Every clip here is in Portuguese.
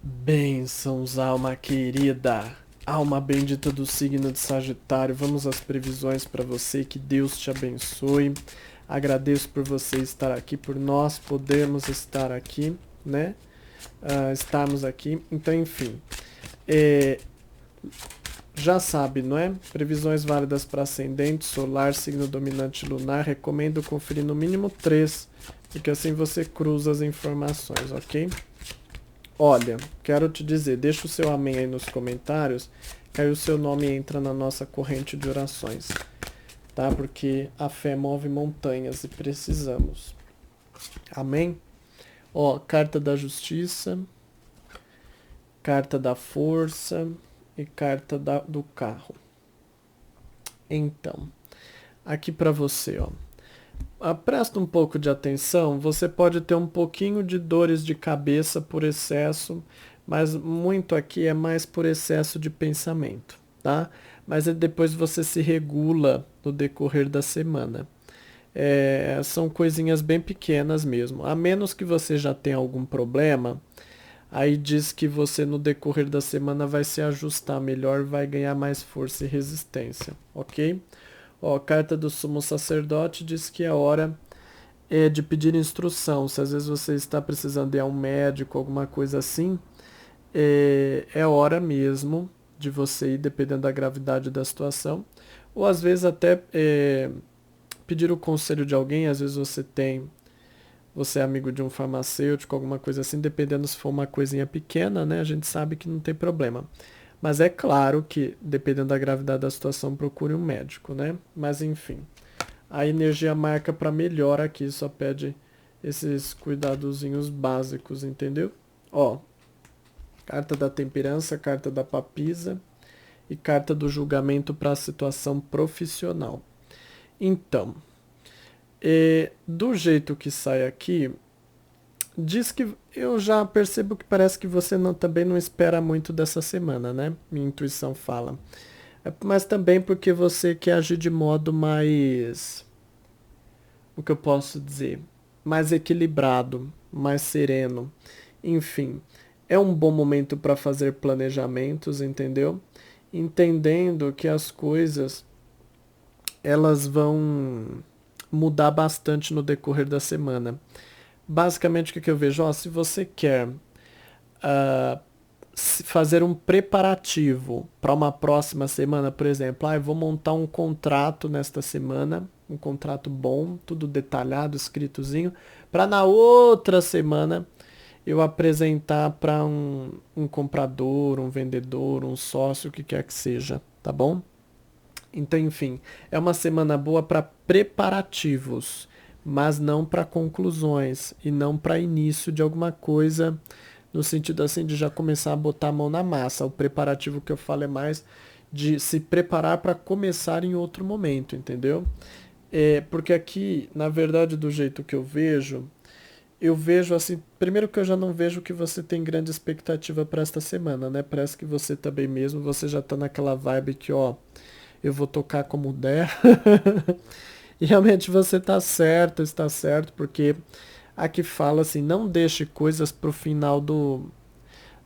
Bênçãos, alma querida, alma bendita do signo de Sagitário. Vamos às previsões para você. Que Deus te abençoe. Agradeço por você estar aqui, por nós podermos estar aqui, né? Estarmos aqui. Então, enfim, é, já sabe, não é? Previsões válidas para ascendente, solar, signo dominante lunar. Recomendo conferir no mínimo 3, porque assim você cruza as informações, ok? Olha, quero te dizer, deixa o seu amém aí nos comentários, que aí o seu nome entra na nossa corrente de orações, tá? Porque a fé move montanhas e precisamos. Amém? Ó, carta da justiça, carta da força e carta do carro. Então, aqui para você, ó. Presta um pouco de atenção, você pode ter um pouquinho de dores de cabeça por excesso, mas muito aqui é mais por excesso de pensamento, tá? Mas depois você se regula no decorrer da semana. São coisinhas bem pequenas mesmo. A menos que você já tenha algum problema, aí diz que você no decorrer da semana vai se ajustar melhor, vai ganhar mais força e resistência, ok? Ó, a carta do sumo sacerdote diz que é hora de pedir instrução. Se às vezes você está precisando ir a um médico, alguma coisa assim, é hora mesmo de você ir, dependendo da gravidade da situação. Ou às vezes até pedir o conselho de alguém, às vezes você é amigo de um farmacêutico, alguma coisa assim, dependendo se for uma coisinha pequena, né? A gente sabe que não tem problema. Mas é claro que, dependendo da gravidade da situação, procure um médico, né? Mas enfim, a energia marca para melhor aqui, só pede esses cuidadozinhos básicos, entendeu? Ó, carta da temperança, carta da papisa e carta do julgamento para a situação profissional. Então, do jeito que sai aqui, diz que eu já percebo que parece que você também não espera muito dessa semana, né? Minha intuição fala. Mas também porque você quer agir de modo mais, o que eu posso dizer, mais equilibrado, mais sereno. Enfim, é um bom momento para fazer planejamentos, entendeu? Entendendo que as coisas elas vão mudar bastante no decorrer da semana. Basicamente, o que eu vejo? Ó, se você quer uh, fazer um preparativo para uma próxima semana, por exemplo, eu vou montar um contrato nesta semana, um contrato bom, tudo detalhado, escritozinho, para na outra semana eu apresentar para um comprador, um vendedor, um sócio, o que quer que seja, tá bom? Então, enfim, é uma semana boa para preparativos, mas não para conclusões e não para início de alguma coisa, no sentido assim de já começar a botar a mão na massa. O preparativo que eu falo é mais de se preparar para começar em outro momento, entendeu? Porque aqui, na verdade, do jeito que eu vejo assim, primeiro que eu já não vejo que você tem grande expectativa para esta semana, né? Parece que você também mesmo, você já tá naquela vibe que, ó, eu vou tocar como der. E realmente você está certo, porque aqui fala assim, não deixe coisas pro final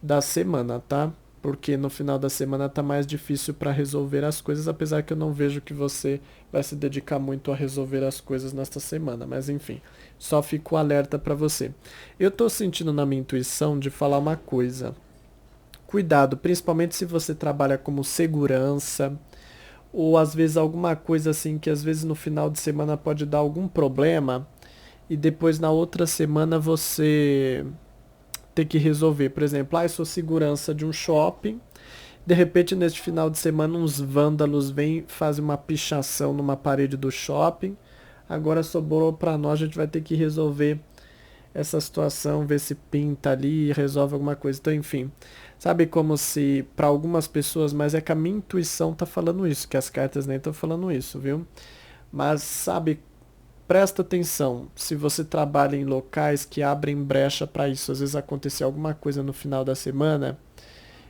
da semana, tá? Porque no final da semana tá mais difícil para resolver as coisas, apesar que eu não vejo que você vai se dedicar muito a resolver as coisas nesta semana, mas enfim, só fico alerta para você. Eu tô sentindo na minha intuição de falar uma coisa. Cuidado, principalmente se você trabalha como segurança, ou às vezes alguma coisa assim que às vezes no final de semana pode dar algum problema e depois na outra semana você ter que resolver. Por exemplo, eu sou segurança de um shopping, de repente neste final de semana uns vândalos vêm fazem uma pichação numa parede do shopping. Agora sobrou para nós, a gente vai ter que resolver essa situação, ver se pinta ali e resolve alguma coisa. Então, enfim, sabe como se para algumas pessoas, mas é que a minha intuição tá falando isso, que as cartas nem estão falando isso, viu? Mas sabe, presta atenção, se você trabalha em locais que abrem brecha para isso, às vezes acontecer alguma coisa no final da semana,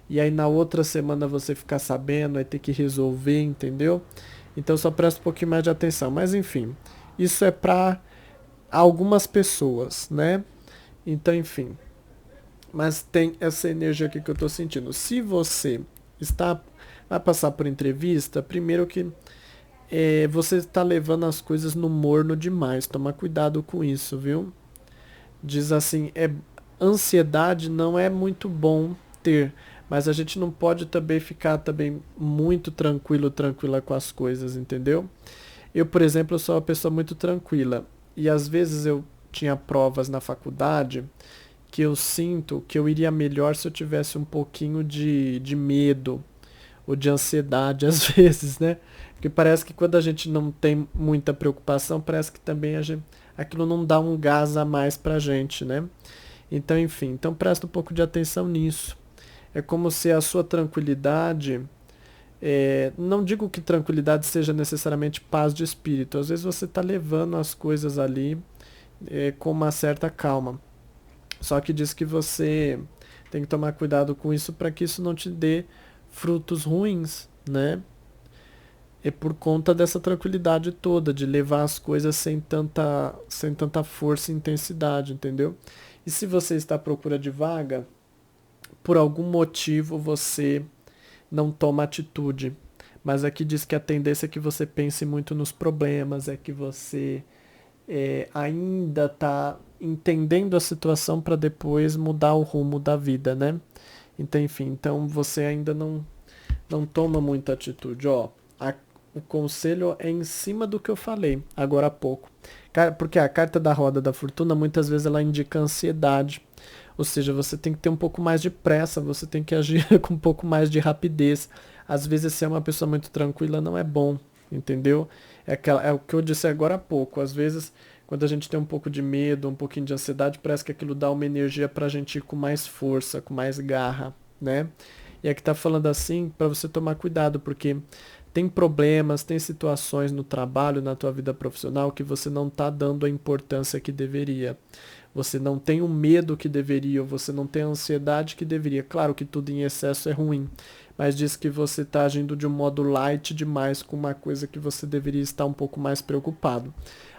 e aí na outra semana você ficar sabendo, aí ter que resolver, entendeu? Então só presta um pouquinho mais de atenção. Mas enfim, isso é para algumas pessoas, né? Então, enfim, Mas tem essa energia aqui que eu tô sentindo. Se você vai passar por entrevista, primeiro que você está levando as coisas no morno demais. Toma cuidado com isso, viu? Diz assim, ansiedade não é muito bom ter, mas a gente não pode também ficar também muito tranquila com as coisas, entendeu? Eu, por exemplo, sou uma pessoa muito tranquila e às vezes eu tinha provas na faculdade que eu sinto que eu iria melhor se eu tivesse um pouquinho de medo ou de ansiedade às vezes, né? Porque parece que quando a gente não tem muita preocupação, parece que também aquilo não dá um gás a mais pra gente, né? Então, enfim, então presta um pouco de atenção nisso. É como se a sua tranquilidade, não digo que tranquilidade seja necessariamente paz de espírito, às vezes você está levando as coisas ali com uma certa calma. Só que diz que você tem que tomar cuidado com isso para que isso não te dê frutos ruins, né? É por conta dessa tranquilidade toda, de levar as coisas sem tanta força e intensidade, entendeu? E se você está à procura de vaga, por algum motivo você não toma atitude. Mas aqui diz que a tendência é que você pense muito nos problemas, é que você ainda está entendendo a situação para depois mudar o rumo da vida, né? Então, enfim, então você ainda não toma muita atitude. Ó, o conselho é em cima do que eu falei agora há pouco. Porque a carta da roda da fortuna muitas vezes ela indica ansiedade. Ou seja, você tem que ter um pouco mais de pressa, você tem que agir com um pouco mais de rapidez. Às vezes ser uma pessoa muito tranquila não é bom, entendeu? É o que eu disse agora há pouco. Às vezes, quando a gente tem um pouco de medo, um pouquinho de ansiedade, parece que aquilo dá uma energia pra gente ir com mais força, com mais garra, né? E aqui tá falando assim para você tomar cuidado, porque tem problemas, tem situações no trabalho, na tua vida profissional que você não está dando a importância que deveria. Você não tem o medo que deveria, ou você não tem a ansiedade que deveria. Claro que tudo em excesso é ruim, mas diz que você está agindo de um modo light demais com uma coisa que você deveria estar um pouco mais preocupado.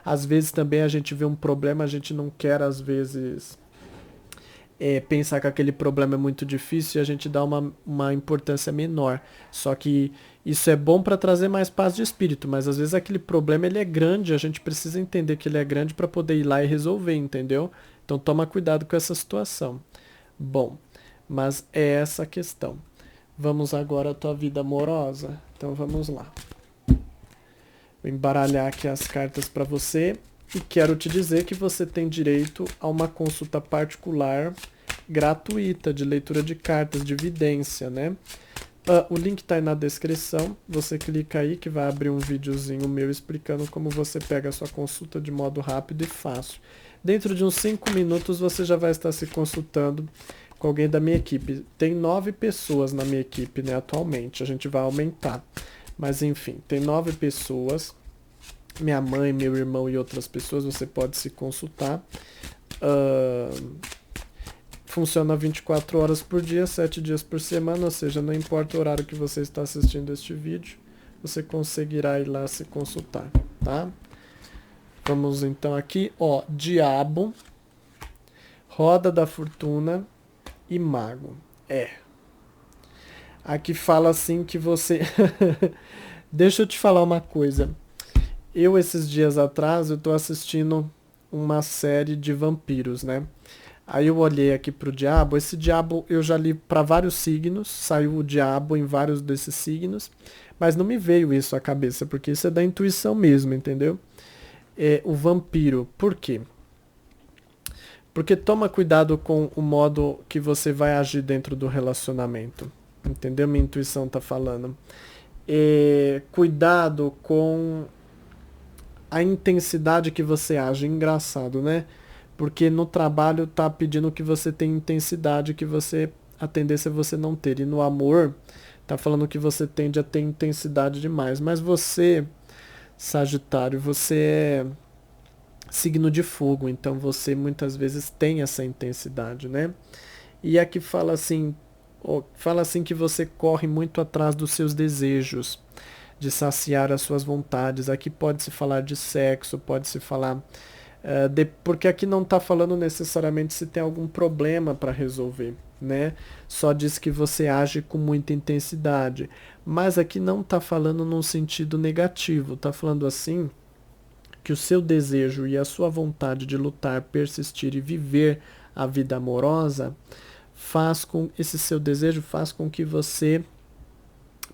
Às vezes também a gente vê um problema, a gente não quer às vezes pensar que aquele problema é muito difícil e a gente dá uma importância menor. Só que isso é bom para trazer mais paz de espírito, mas às vezes aquele problema ele é grande, a gente precisa entender que ele é grande para poder ir lá e resolver, entendeu? Então toma cuidado com essa situação. Bom, mas é essa a questão. Vamos agora à tua vida amorosa? Então vamos lá. Vou embaralhar aqui as cartas para você. E quero te dizer que você tem direito a uma consulta particular gratuita de leitura de cartas, de vidência, né? O link está aí na descrição, você clica aí que vai abrir um videozinho meu explicando como você pega a sua consulta de modo rápido e fácil. Dentro de uns 5 minutos você já vai estar se consultando com alguém da minha equipe. Tem 9 pessoas na minha equipe, né, atualmente, a gente vai aumentar. Mas enfim, tem 9 pessoas. Minha mãe, meu irmão e outras pessoas, você pode se consultar. Funciona 24 horas por dia, 7 dias por semana, ou seja, não importa o horário que você está assistindo este vídeo, você conseguirá ir lá se consultar, tá? Vamos então aqui, ó, Diabo, Roda da Fortuna e Mago. Aqui fala assim que você... Deixa eu te falar uma coisa. Esses dias atrás, eu tô assistindo uma série de vampiros, né? Aí eu olhei aqui pro diabo. Esse diabo eu já li para vários signos. Saiu o diabo em vários desses signos. Mas não me veio isso à cabeça, porque isso é da intuição mesmo, entendeu? O vampiro. Por quê? Porque toma cuidado com o modo que você vai agir dentro do relacionamento. Entendeu? Minha intuição tá falando. Cuidado com a intensidade que você age. Engraçado, né? Porque no trabalho tá pedindo que você tenha intensidade, que a tendência é você não ter. E no amor, tá falando que você tende a ter intensidade demais. Mas você, Sagitário, você é signo de fogo, então você muitas vezes tem essa intensidade, né? E aqui fala assim que você corre muito atrás dos seus desejos, de saciar as suas vontades. Aqui pode-se falar de sexo, pode-se falar Porque aqui não está falando necessariamente se tem algum problema para resolver, né? Só diz que você age com muita intensidade. Mas aqui não está falando num sentido negativo, está falando assim que o seu desejo e a sua vontade de lutar, persistir e viver a vida amorosa esse seu desejo faz com que você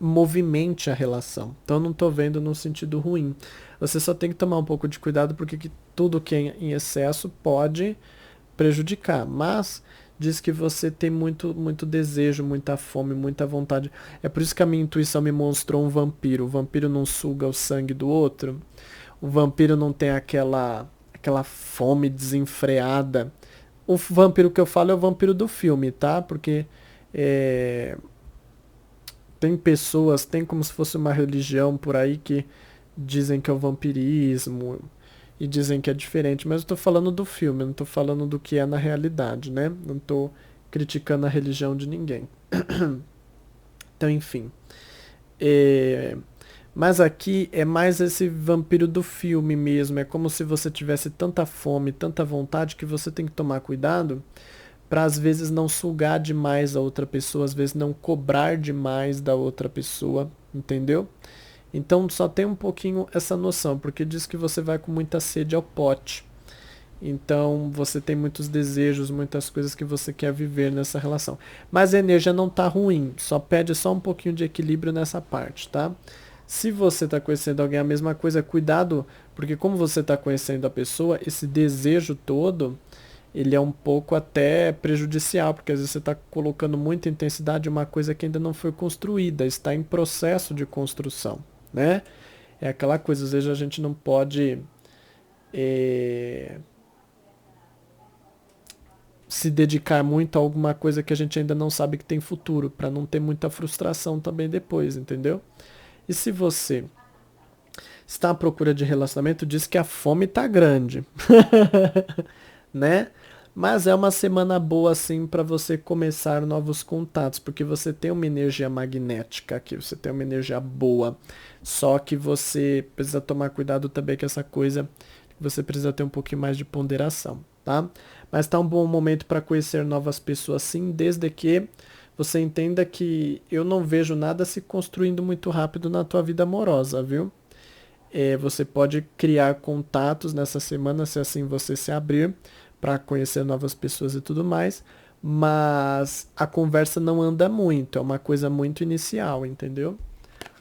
movimente a relação. Então não estou vendo no sentido ruim. Você só tem que tomar um pouco de cuidado porque tudo que é em excesso pode prejudicar, mas diz que você tem muito desejo, muita fome, muita vontade. É por isso que a minha intuição me mostrou um vampiro. O vampiro não suga o sangue do outro. O vampiro não tem aquela fome desenfreada. O vampiro que eu falo é o vampiro do filme, tá? Porque é, tem pessoas, tem como se fosse uma religião por aí que dizem que é o vampirismo e dizem que é diferente, mas eu tô falando do filme, eu não tô falando do que é na realidade, né? Não tô criticando a religião de ninguém. Então, enfim. É, mas aqui é mais esse vampiro do filme mesmo. É como se você tivesse tanta fome, tanta vontade que você tem que tomar cuidado para às vezes não sugar demais a outra pessoa, às vezes não cobrar demais da outra pessoa, entendeu? Então só tem um pouquinho essa noção, porque diz que você vai com muita sede ao pote. Então você tem muitos desejos, muitas coisas que você quer viver nessa relação. Mas a energia não tá ruim, só pede só um pouquinho de equilíbrio nessa parte, tá? Se você está conhecendo alguém a mesma coisa, cuidado, porque como você está conhecendo a pessoa, esse desejo todo, ele é um pouco até prejudicial, porque às vezes você está colocando muita intensidade em uma coisa que ainda não foi construída, está em processo de construção, né? É aquela coisa, às vezes a gente não pode se dedicar muito a alguma coisa que a gente ainda não sabe que tem futuro, para não ter muita frustração também depois, entendeu? E se você está à procura de relacionamento, diz que a fome tá grande, né? Mas é uma semana boa assim para você começar novos contatos, porque você tem uma energia magnética aqui, você tem uma energia boa. Só que você precisa tomar cuidado também com essa coisa, você precisa ter um pouquinho mais de ponderação, tá? Mas tá um bom momento para conhecer novas pessoas sim, desde que você entenda que eu não vejo nada se construindo muito rápido na tua vida amorosa, viu? Você pode criar contatos nessa semana, se assim você se abrir para conhecer novas pessoas e tudo mais, mas a conversa não anda muito, é uma coisa muito inicial, entendeu?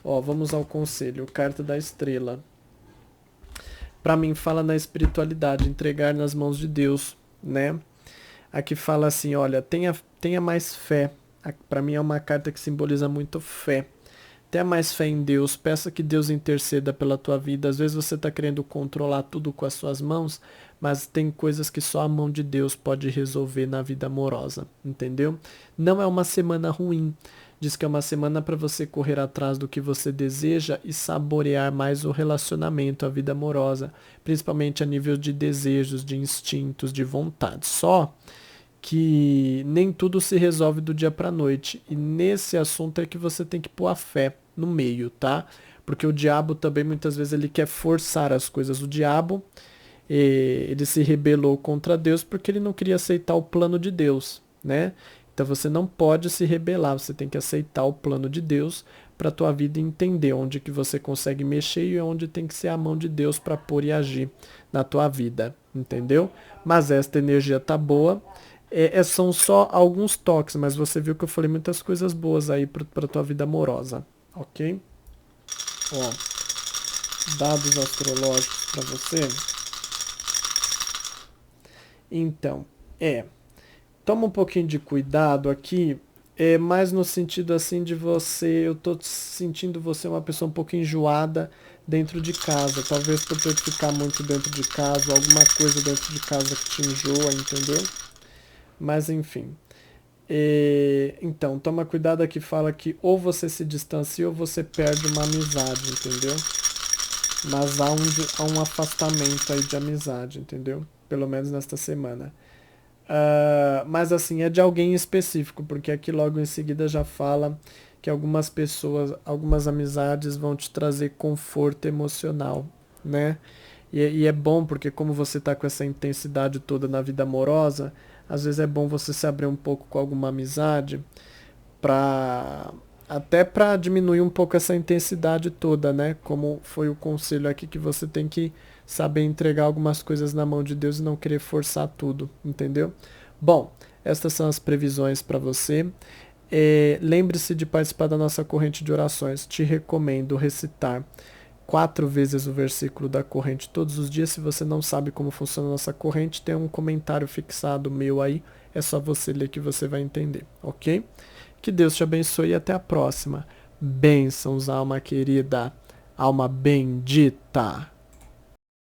Ó, vamos ao conselho, carta da estrela. Para mim fala na espiritualidade, entregar nas mãos de Deus, né? Aqui fala assim, olha, tenha mais fé. Para mim é uma carta que simboliza muito fé. Tenha mais fé em Deus, peça que Deus interceda pela tua vida. Às vezes você está querendo controlar tudo com as suas mãos, mas tem coisas que só a mão de Deus pode resolver na vida amorosa, entendeu? Não é uma semana ruim. Diz que é uma semana para você correr atrás do que você deseja e saborear mais o relacionamento, a vida amorosa, principalmente a nível de desejos, de instintos, de vontade. Só que nem tudo se resolve do dia para noite. E nesse assunto é que você tem que pôr a fé no meio, tá? Porque o diabo também muitas vezes ele quer forçar as coisas. O diabo, ele se rebelou contra Deus porque ele não queria aceitar o plano de Deus, né? Então você não pode se rebelar, você tem que aceitar o plano de Deus para a tua vida e entender onde que você consegue mexer e onde tem que ser a mão de Deus para pôr e agir na tua vida, entendeu? Mas esta energia tá boa. São só alguns toques, mas você viu que eu falei muitas coisas boas aí para tua vida amorosa, ok? Ó, dados astrológicos para você. Então, toma um pouquinho de cuidado aqui, mais no sentido assim de você, eu tô sentindo você uma pessoa um pouco enjoada dentro de casa, talvez por ter que ficar muito dentro de casa, alguma coisa dentro de casa que te enjoa, entendeu? Mas enfim. Então, toma cuidado aqui, fala que ou você se distancia ou você perde uma amizade, entendeu? Mas há um afastamento aí de amizade, entendeu? Pelo menos nesta semana. Mas assim, é de alguém específico, porque aqui logo em seguida já fala que algumas pessoas, algumas amizades vão te trazer conforto emocional, né? E é bom porque como você está com essa intensidade toda na vida amorosa, às vezes é bom você se abrir um pouco com alguma amizade para até para diminuir um pouco essa intensidade toda, né? Como foi o conselho aqui que você tem que saber entregar algumas coisas na mão de Deus e não querer forçar tudo, entendeu? Bom, estas são as previsões para você. Lembre-se de participar da nossa corrente de orações. Te recomendo recitar 4 vezes o versículo da corrente todos os dias. Se você não sabe como funciona a nossa corrente, tem um comentário fixado meu aí. É só você ler que você vai entender, ok? Que Deus te abençoe e até a próxima. Bênçãos, alma querida, alma bendita.